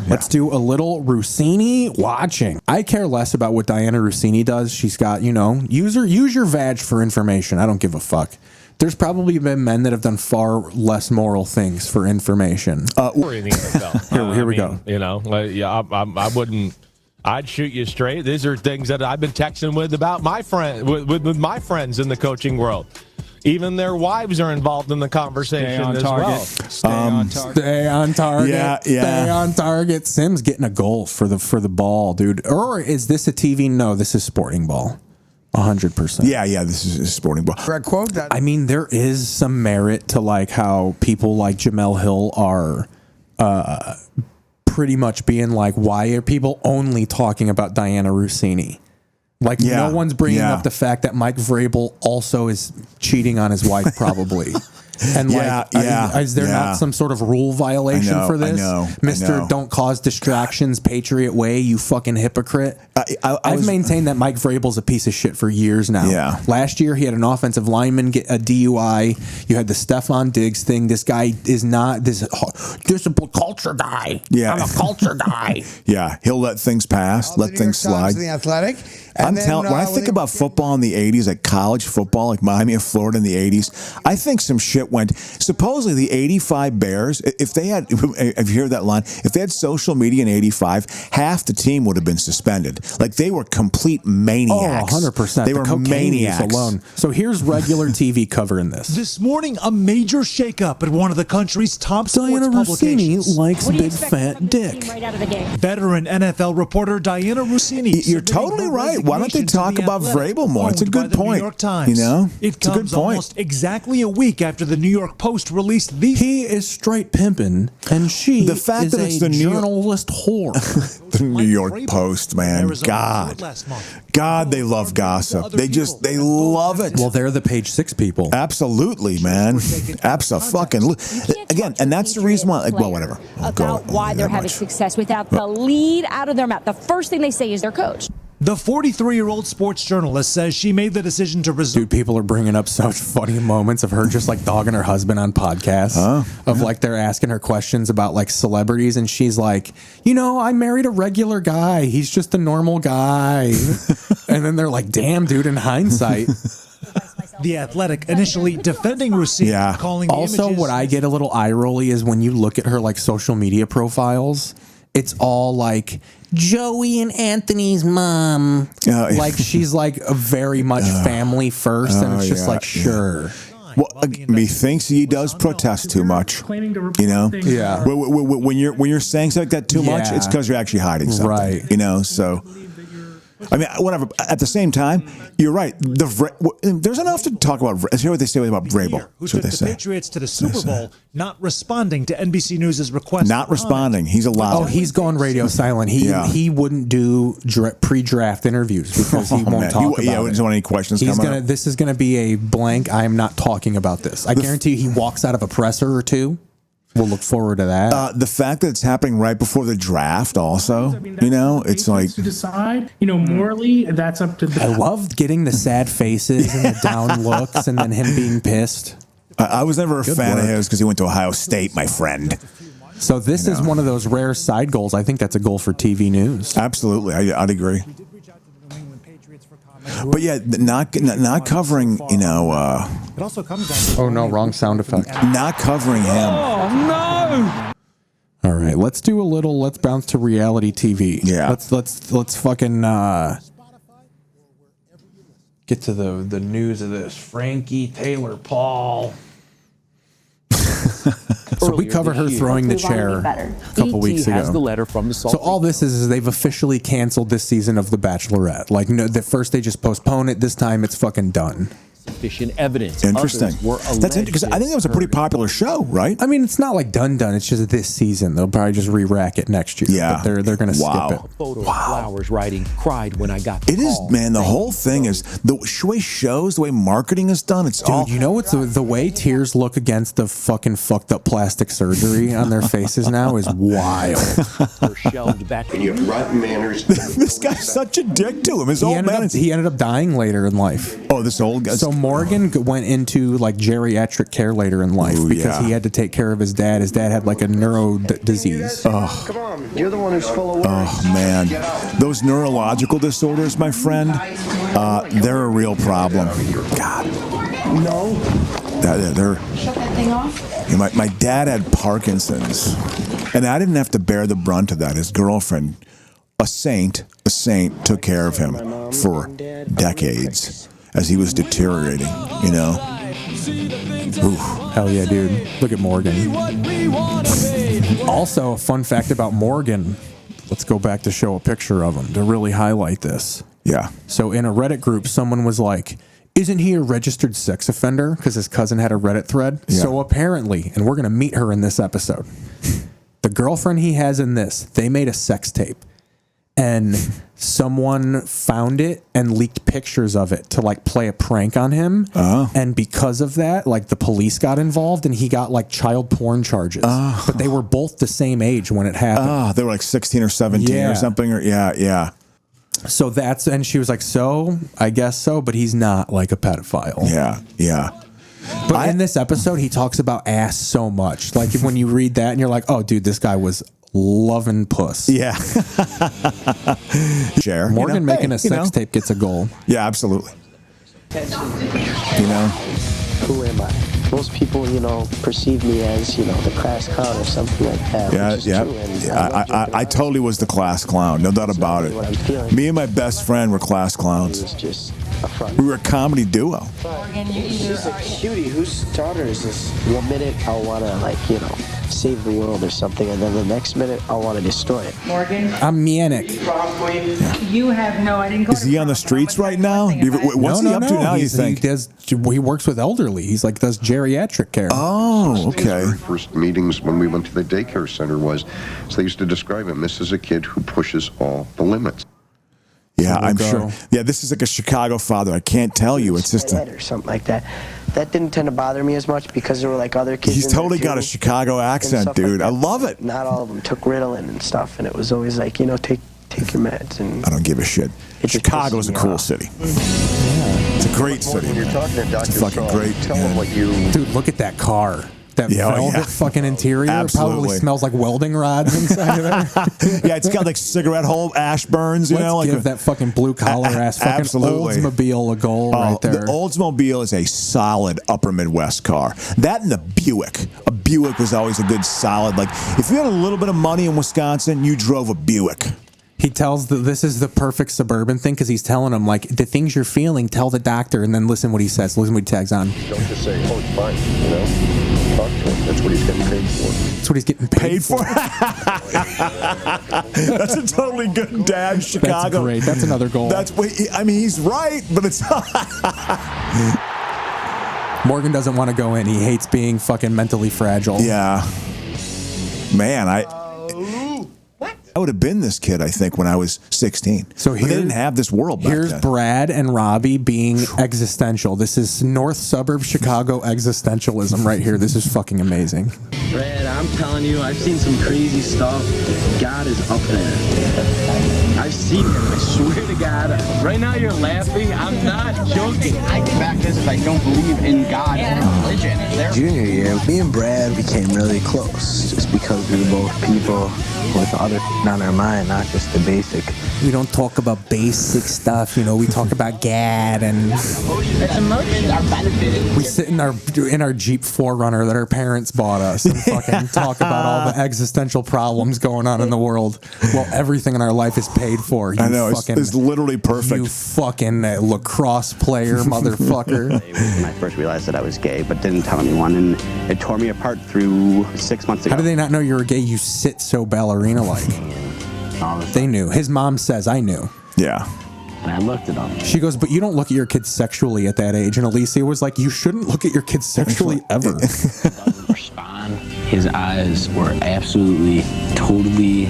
Let's do a little Rossini watching. I care less about what Diana Rossini does. She's got, use your vag for information. I don't give a fuck. There's probably been men that have done far less moral things for information. We're in the NFL. Here we go. I wouldn't. I'd shoot you straight. These are things that I've been texting with about my friend with my friends in the coaching world. Even their wives are involved in the conversation as well. Stay on target. Yeah. Stay on target. Sim's getting a goal for the ball, dude. Or is this a TV? No, this is sporting ball. 100%. Yeah, this is a sporting ball. Quote that. I mean, there is some merit to like how people like Jamel Hill are pretty much being like, why are people only talking about Diana Rossini? Like, no one's bringing up the fact that Mike Vrabel also is cheating on his wife, probably. And is there not some sort of rule violation for this? Mr. Don't cause distractions, Patriot way, you fucking hypocrite. I've maintained that Mike Vrabel's a piece of shit for years now. Yeah. Last year, he had an offensive lineman get a DUI. You had the Stephon Diggs thing. This guy is not this disciplined culture guy. Yeah. I'm a culture guy. Yeah, he'll let things pass, let things slide. The Athletic. I'm telling. When I think about football in the '80s, like college football, like Miami of Florida in the '80s, I think some shit went. Supposedly, the '85 Bears, if they had, if you hear that line, if they had social media in '85, half the team would have been suspended. Like they were complete maniacs. Oh, 100%. They were maniacs alone. So here's regular TV covering this. This morning, a major shakeup at one of the country's top Diana sports Rossini publications. likes big fat dick. Right out of the game. Veteran NFL reporter Diana Rossini. You're totally right. Why don't they talk about Vrabel more? It's a good point. New York Times. It's a good point. Almost exactly a week after the New York Post released these. He is straight pimping, and she the fact is that it's a the journalist whore. The New York Post, man. God, they love gossip. They love it. Well, they're the Page Six people. Absolutely, man. Absolutely. Again, and that's the reason why. Like, well, whatever. About why they're having success without the lead out of their mouth. The first thing they say is their coach. The 43-year-old sports journalist says she made the decision to resume. Dude, people are bringing up such funny moments of her just like dogging her husband on podcasts. Like they're asking her questions about like celebrities, and she's like, I married a regular guy. He's just a normal guy. And then they're like, damn, dude, in hindsight. The Athletic initially defending Rossini, calling the also images. What I get a little eye-rolly is when you look at her like social media profiles, it's all like Joey and Anthony's mom. Like she's like a very much family first, and it's just sure. Well, methinks he does protest too much. Yeah. When you're saying something like that too much, it's because you're actually hiding something. Right. So. I mean, whatever. At the same time, you're right. There's enough to talk about. Let's hear what they say about Vrabel. Who took the Patriots to the Super Bowl, not responding to NBC News' request. Not responding. He's allowed. Oh, he's gone radio silent. He wouldn't do pre-draft interviews because he won't talk about it. He doesn't want any questions coming up. This is going to be a blank. I'm not talking about this. I guarantee you he walks out of a presser or two. We'll look forward to that. The fact that it's happening right before the draft also, it's like... to decide, morally, that's up to them. I loved getting the sad faces and the down looks and then him being pissed. I was never a fan of his because he went to Ohio State, my friend. So this is one of those rare side goals. I think that's a goal for TV news. Absolutely. I'd agree. But yeah, not covering, It also comes down to oh no, wrong sound effect. Not covering him. Oh no! All right, let's bounce to reality TV. Yeah. Let's fucking get to the news of this. Frankie Taylor Paul. So we covered her throwing the chair a couple weeks ago. Has the letter from the so all this is they've officially canceled this season of The Bachelorette. Like, no, the first they just postpone it. This time it's fucking done. Sufficient evidence. Interesting. That's interesting because I think that was a pretty popular show, right? I mean, it's not like done. It's just this season. They'll probably just re-rack it next year. Yeah, but they're going to skip it. Photo of flowers writing, cried when I got the It is, call. man. The whole thing is the way shows, the way marketing is done. It's all. Dude, you know what's the way tears look against the fucking fucked up plastic surgery on their faces now is wild. Shelved back. And you have rotten manners. This guy's such a dick to him. His old man. He ended up dying later in life. Oh, this old guy. So Morgan went into like geriatric care later in life because he had to take care of his dad. His dad had like a neuro disease. Oh. Come on, you're the one who's full of words. Oh, man. Those neurological disorders, my friend, they're a real problem. God. No. They're, Shut that thing off. you know, my dad had Parkinson's, and I didn't have to bear the brunt of that. His girlfriend, a saint, took care of him for decades as he was deteriorating, you know? Oof. Hell yeah, dude. Look at Morgan. Also, a fun fact about Morgan. Let's go back to show a picture of him to really highlight this. Yeah. So in a Reddit group, someone was like, isn't he a registered sex offender? Because his cousin had a Reddit thread. Yeah. So apparently, and we're going to meet her in this episode, the girlfriend he has in this, they made a sex tape. And someone found it and leaked pictures of it to like play a prank on him. And because of that, like the police got involved and he got like child porn charges. But they were both the same age when it happened. They were like 16 or 17 or something. Or yeah. So that's, and she was like, so I guess so, but he's not like a pedophile. Yeah. But in this episode, he talks about ass so much. Like when you read that and you're like, oh, dude, this guy was loving puss. Yeah. Share. Morgan making a sex tape gets a goal. Yeah, absolutely. You know? Who am I? Most people, perceive me as, the class clown or something like that. I totally was the class clown, no doubt about it. Me and my best friend were class clowns. It was just a front. We were a comedy duo. She's a cutie. Whose daughter is this? One minute I'll want to, save the world or something, and then the next minute I'll want to destroy it. Morgan, I'm Yannick. you have no. I didn't go. Is he on the streets right now? What's he up to now, you think? He works with elderly. He's like, does geriatric care. Oh, okay. Our first meetings when we went to the daycare center so they used to describe him. This is a kid who pushes all the limits. Yeah, I'm sure. Yeah, this is like a Chicago father. I can't tell you. It's just or something like that. That didn't tend to bother me as much because there were like other kids. He's totally got a Chicago accent, dude. I love it. Not all of them took Ritalin and stuff, and it was always like, take your meds. And I don't give a shit. Chicago's a cool city. It's a great city. When you're talking to Dr. It's a fucking great. Tell him what you. Dude, look at that car. That velvet fucking interior. Absolutely. Probably smells like welding rods inside of there. Yeah, it's got like cigarette hole ash burns, Let's give that fucking blue collar ass fucking Oldsmobile a goal right there. The Oldsmobile is a solid upper Midwest car. That and the Buick. A Buick was always a good solid, if you had a little bit of money in Wisconsin, you drove a Buick. He tells this is the perfect suburban thing because he's telling him the things you're feeling, tell the doctor, and then listen what he says. Listen what he tags on. Don't just say, oh, it's fine, Talk to him. That's what he's getting paid for. That's what he's getting paid for. That's a totally good dad, Chicago. That's great. That's another goal. He's right, but it's Morgan doesn't want to go in. He hates being fucking mentally fragile. Yeah. Man, I would have been this kid, I think, when I was 16. So but they didn't have this world back Here's then. Brad and Robbie being existential. This is North Suburb Chicago existentialism right here. This is fucking amazing. Brad, I'm telling you, I've seen some crazy stuff. God is up there. I've seen him, I swear to God. Right now you're laughing. I'm not joking. I can back this if I don't believe in God or religion. Junior year, me and Brad became really close just because we were both people with other on our mind, not just the basic. We don't talk about basic stuff, we talk about GAD and emotions are benefited. we sit in our Jeep 4Runner that our parents bought us and fucking talk about all the existential problems going on in the world while everything in our life is paid for. I know, it's literally perfect. You fucking lacrosse player, motherfucker. When I first realized that I was gay, but didn't tell anyone, and it tore me apart through 6 months ago. How do they not know you were gay? You sit so ballerina-like. They knew. His mom says, I knew. Yeah. And I looked at him. She goes, but you don't look at your kids sexually at that age. And Alicia was like, you shouldn't look at your kids sexually ever. Doesn't respond. His eyes were absolutely, totally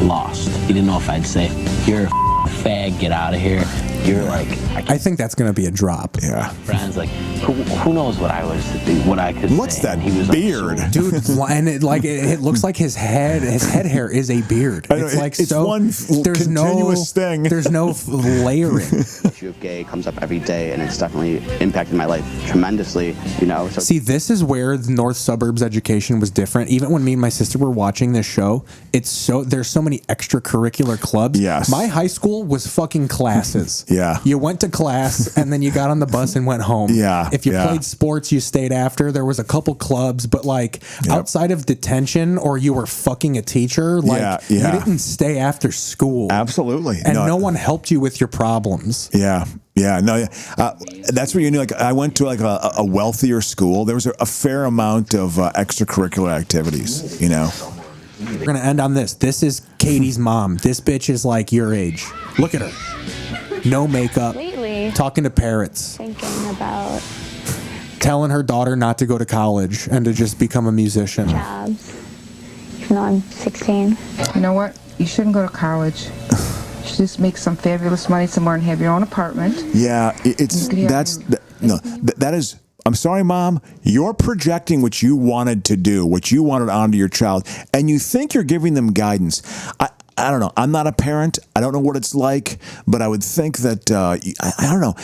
lost. He didn't know if I'd say, you're a fag, get out of here. You're like I think that's going to be a drop. Yeah. Friends, like, who knows what I could What's say. that And he was beard? Like, Dude, and it looks like his head hair is a beard. It's like it's one continuous thing. There's no layering. The issue of gay comes up every day, and it's definitely impacted my life tremendously, you know. So See, this is where the North Suburbs education was different. Even when me and my sister were watching this show, there's so many extracurricular clubs. Yes. My high school was fucking classes. Yeah. You went to class and then you got on the bus and went home. Yeah. If you played sports, you stayed after. There was a couple clubs, but like outside of detention or you were fucking a teacher, like you didn't stay after school. Absolutely. And no one helped you with your problems. Yeah. Yeah, no, that's where you knew. Like, I went to like a wealthier school. There was a fair amount of extracurricular activities. You know. We're gonna end on this. This is Katie's mom. This bitch is like your age. Look at her. No makeup. Lately, talking to parrots. Thinking about telling her daughter not to go to college and to just become a musician. jobs. Even though I'm 16. You know what? You shouldn't go to college. You should just make some fabulous money somewhere and have your own apartment. Yeah, that is. I'm sorry, Mom. You're projecting what you wanted to do, what you wanted onto your child, and you think you're giving them guidance. I don't know. I'm not a parent. I don't know what it's like, but I would think that I don't know.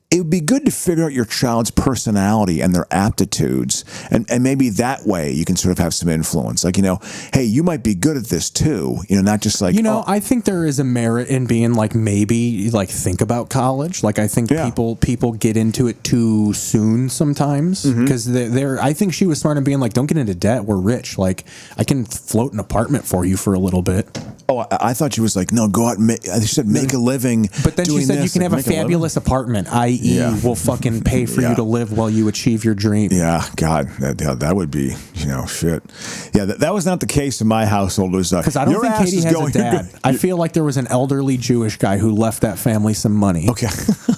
It would be good to figure out your child's personality and their aptitudes. And maybe that way you can sort of have some influence. Like, you know, hey, you might be good at this too. You know, not just like, I think there is a merit in being like, maybe like think about college. Like, I think people get into it too soon sometimes because I think she was smart in being like, don't get into debt. We're rich. Like, I can float an apartment for you for a little bit. Oh, I thought she was like, no, go out and she said make a living. But then she said you can have a fabulous apartment, i.e. will fucking pay for you to live while you achieve your dream. Yeah, God, that would be, shit. Yeah, that was not the case in my household. Because I don't think Katie has a dad. I feel like there was an elderly Jewish guy who left that family some money. Okay.